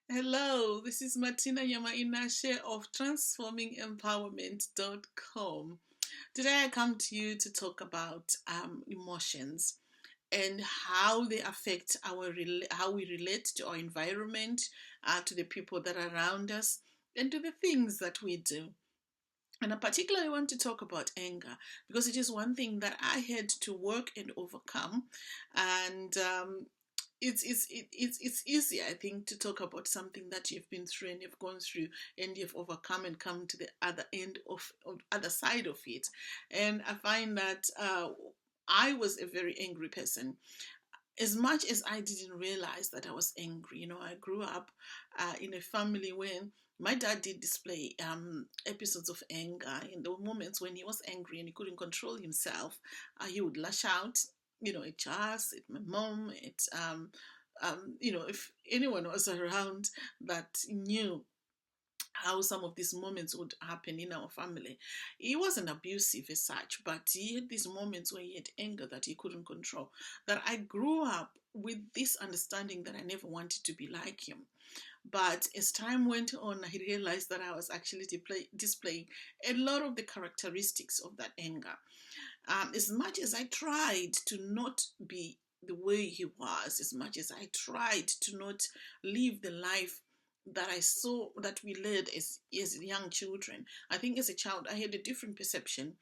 Hello, this is Martina Yamainashe of transformingempowerment.com. Today I come to you to talk about emotions and how they affect how we relate to our environment, to the people that are around us, and to the things that we do. And I particularly want to talk about anger because it is one thing that I had to work and overcome. And it's easy, I think, to talk about something that you've been through and you've gone through and you've overcome and come to the other end of other side of it. And I find that I was a very angry person. As much as I didn't realize that I was angry, I grew up in a family where my dad did display episodes of anger. In the moments when he was angry and he couldn't control himself, he would lash out, at us, at my mom, if anyone was around that knew how some of these moments would happen in our family. He wasn't abusive as such, but he had these moments where he had anger that he couldn't control. That I grew up with this understanding that I never wanted to be like him. But as time went on, I realized that I was actually displaying a lot of the characteristics of that anger. As much as I tried to not be the way he was, as much as I tried to not live the life that I saw that we led as young children. I think as a child I had a different perception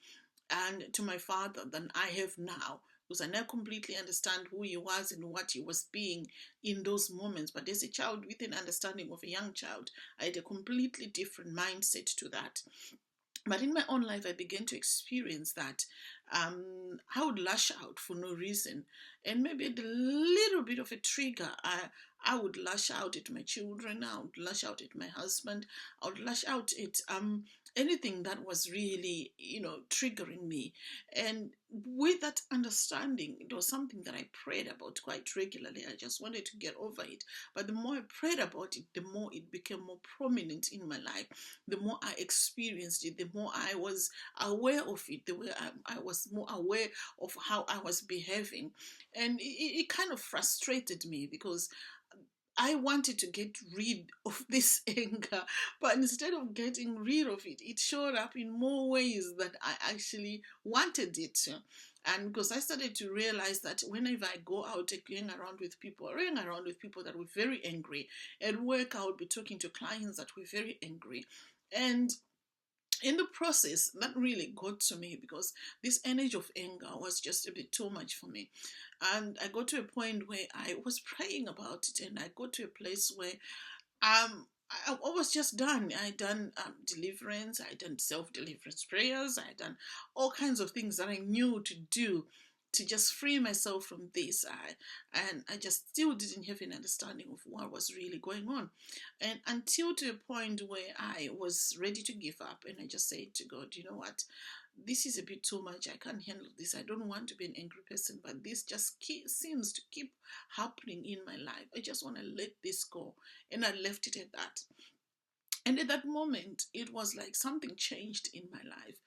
and to my father than I have now. Because I now completely understand who he was and what he was being in those moments. But as a child, with an understanding of a young child, I had a completely different mindset to that. But in my own life, I began to experience that I would lash out for no reason. And maybe a little bit of a trigger, I would lash out at my children, I would lash out at my husband, I would lash out at anything that was really, triggering me. And with that understanding, it was something that I prayed about quite regularly. I just wanted to get over it. But the more I prayed about it, the more it became more prominent in my life. The more I experienced it, the more I was aware of it, the way I was more aware of how I was behaving. And it kind of frustrated me because I wanted to get rid of this anger, but instead of getting rid of it, it showed up in more ways that I actually wanted it to. And because I started to realize that whenever I go out running around with people that were very angry, at work I would be talking to clients that were very angry. And in the process, that really got to me because this energy of anger was just a bit too much for me. And I got to a point where I was praying about it, and I got to a place where I was just done. I done deliverance, I done self-deliverance prayers, I done all kinds of things that I knew to do to just free myself from this. And I just still didn't have an understanding of what was really going on. And until to a point where I was ready to give up, and I just said to God, you know what? This is a bit too much. I can't handle this. I don't want to be an angry person, but this just seems to keep happening in my life. I just want to let this go. And I left it at that. And at that moment, it was like something changed in my life.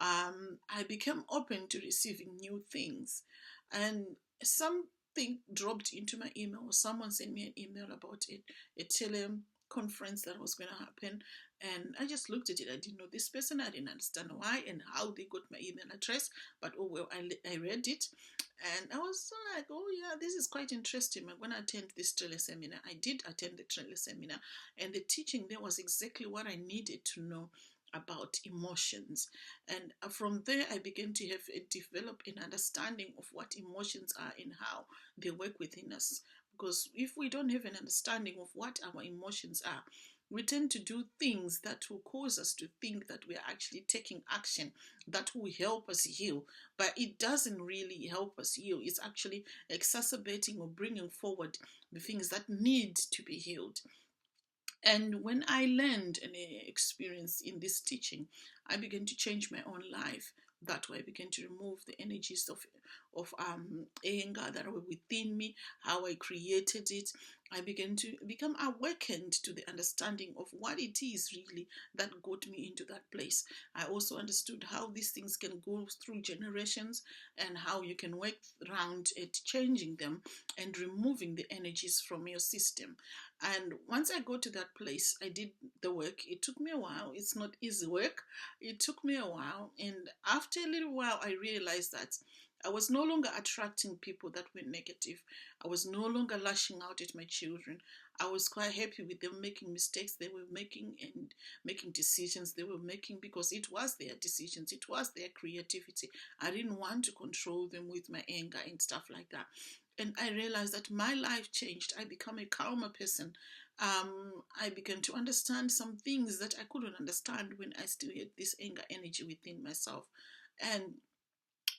I became open to receiving new things. And something dropped into my email. Someone sent me an email about it, a teleconference that was going to happen. And I just looked at it. I didn't know this person. I didn't understand why and how they got my email address. But oh well, I read it. And I was like, oh yeah, this is quite interesting. I'm going to attend this tele seminar. I did attend the tele seminar. And the teaching there was exactly what I needed to know about emotions. And from there, I began to develop an understanding of what emotions are and how they work within us. Because if we don't have an understanding of what our emotions are, we tend to do things that will cause us to think that we are actually taking action that will help us heal. But it doesn't really help us heal. It's actually exacerbating or bringing forward the things that need to be healed. And when I learned and experienced in this teaching, I began to change my own life. That way, I began to remove the energies of anger that were within me, how I created it. I began to become awakened to the understanding of what it is really that got me into that place. I also understood how these things can go through generations and how you can work around at changing them and removing the energies from your system. And once I go to that place, I did the work. It took me a while. It's not easy work. It took me a while. And after a little while, I realized that I was no longer attracting people that were negative. I was no longer lashing out at my children. I was quite happy with them making mistakes they were making and making decisions they were making, because it was their decisions, it was their creativity. I didn't want to control them with my anger and stuff like that. And I realized that my life changed. I became a calmer person. I began to understand some things that I couldn't understand when I still had this anger energy within myself. And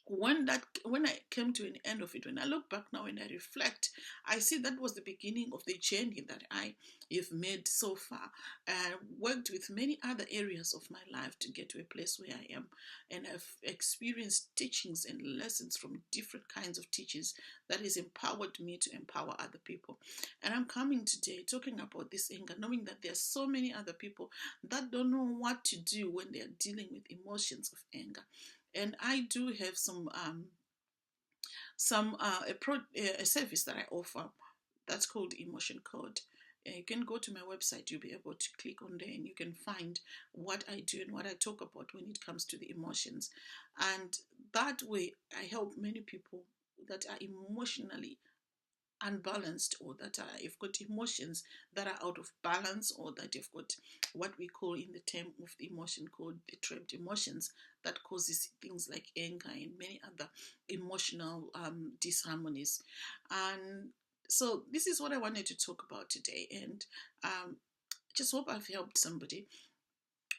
when I came to an end of it, when I look back now and I reflect, I see that was the beginning of the journey that I have made so far. I worked with many other areas of my life to get to a place where I am, and I've experienced teachings and lessons from different kinds of teachers that has empowered me to empower other people. And I'm coming today talking about this anger, knowing that there are so many other people that don't know what to do when they are dealing with emotions of anger. And I do have a service that I offer that's called Emotion Code. You can go to my website. You'll be able to click on there, and you can find what I do and what I talk about when it comes to the emotions. And that way, I help many people that are emotionally unbalanced, or that are, you've got emotions that are out of balance, or that you've got what we call in the term of the emotion called the trapped emotions, that causes things like anger and many other emotional disharmonies. And so this is what I wanted to talk about today, and just hope I've helped somebody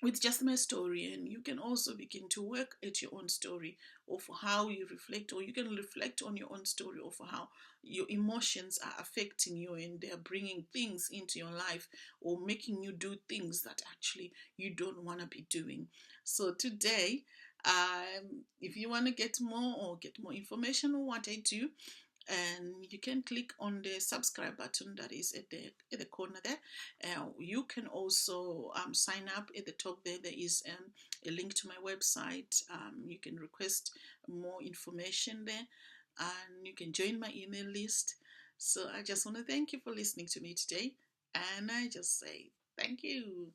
with just my story. And you can also begin to work at your own story of how you reflect, or you can reflect on your own story of how your emotions are affecting you, and they're bringing things into your life or making you do things that actually you don't want to be doing. So today, if you want to get more or get more information on what I do, and you can click on the subscribe button that is at the corner there. You can also sign up at the top there. There is a link to my website. You can request more information there, and you can join my email list. So I just want to thank you for listening to me today, and I just say thank you.